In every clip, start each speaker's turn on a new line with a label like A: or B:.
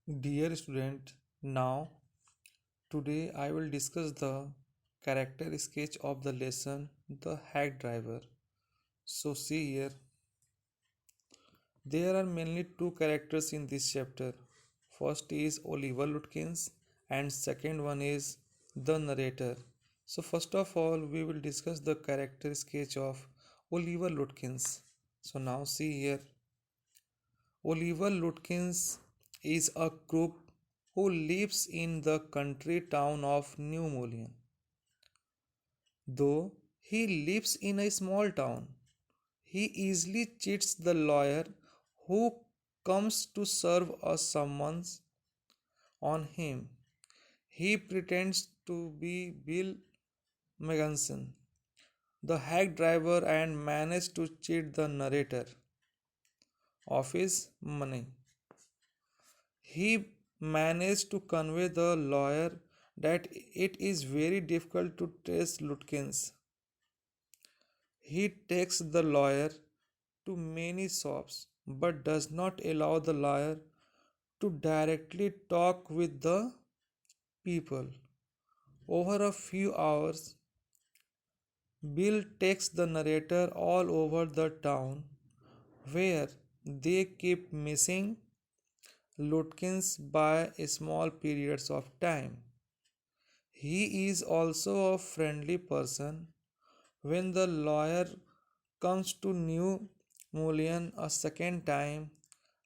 A: Dear student, now today I will discuss the character sketch of the lesson The Hack Driver. So see here, there are mainly two characters in this chapter. First is Oliver Lutkins and second one is the narrator. So first of all, we will discuss the character sketch of Oliver Lutkins. So now see here, Oliver Lutkins is a crook who lives in the country town of New Mullion. Though he lives in a small town, he easily cheats the lawyer who comes to serve a summons on him. He pretends to be Bill Meganson, the hack driver, and manages to cheat the narrator of his money. He managed to convey the lawyer that it is very difficult to trace Lutkins. He takes the lawyer to many shops but does not allow the lawyer to directly talk with the people. Over a few hours, Bill takes the narrator all over the town where they keep missing Lutkins by small periods of time. He is also a friendly person. When the lawyer comes to New Mullion a second time,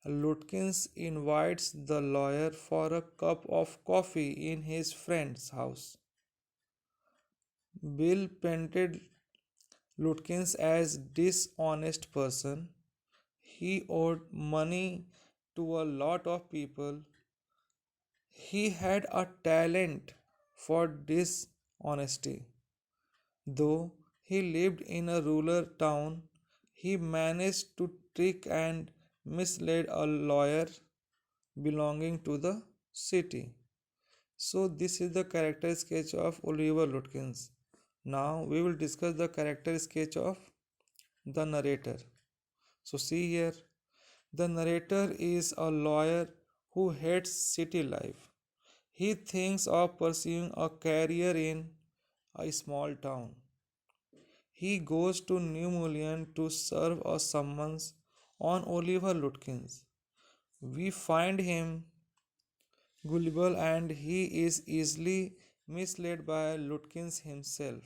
A: Lutkins invites the lawyer for a cup of coffee in his friend's house. Bill painted Lutkins as dishonest person. He owed money to a lot of people. He had a talent for dishonesty. Though he lived in a rural town, he managed to trick and mislead a lawyer belonging to the city. So, this is the character sketch of Oliver Lutkins. Now, we will discuss the character sketch of the narrator. So, see here, the narrator is a lawyer who hates city life. He thinks of pursuing a career in a small town. He goes to New Mullion to serve a summons on Oliver Lutkins. We find him gullible and he is easily misled by Lutkins himself,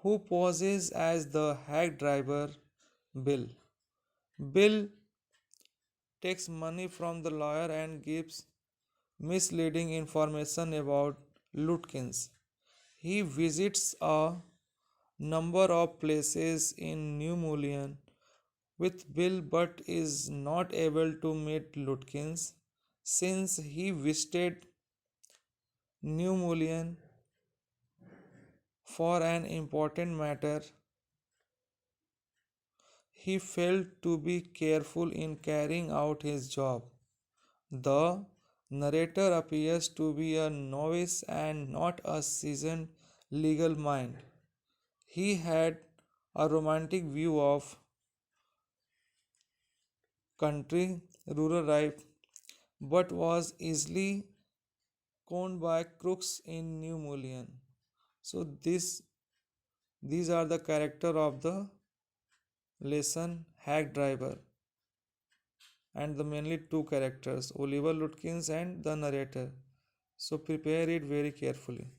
A: who poses as the hack driver Bill. Bill takes money from the lawyer and gives misleading information about Lutkins. He visits a number of places in New Mullion with Bill but is not able to meet Lutkins since he visited New Mullion for an important matter. He failed to be careful in carrying out his job. The narrator appears to be a novice and not a seasoned legal mind. He had a romantic view of country rural life but was easily conned by crooks in New Mullion. So these are the character of the lesson hack driver and the mainly two characters Oliver Lutkins and the narrator. So prepare it very carefully.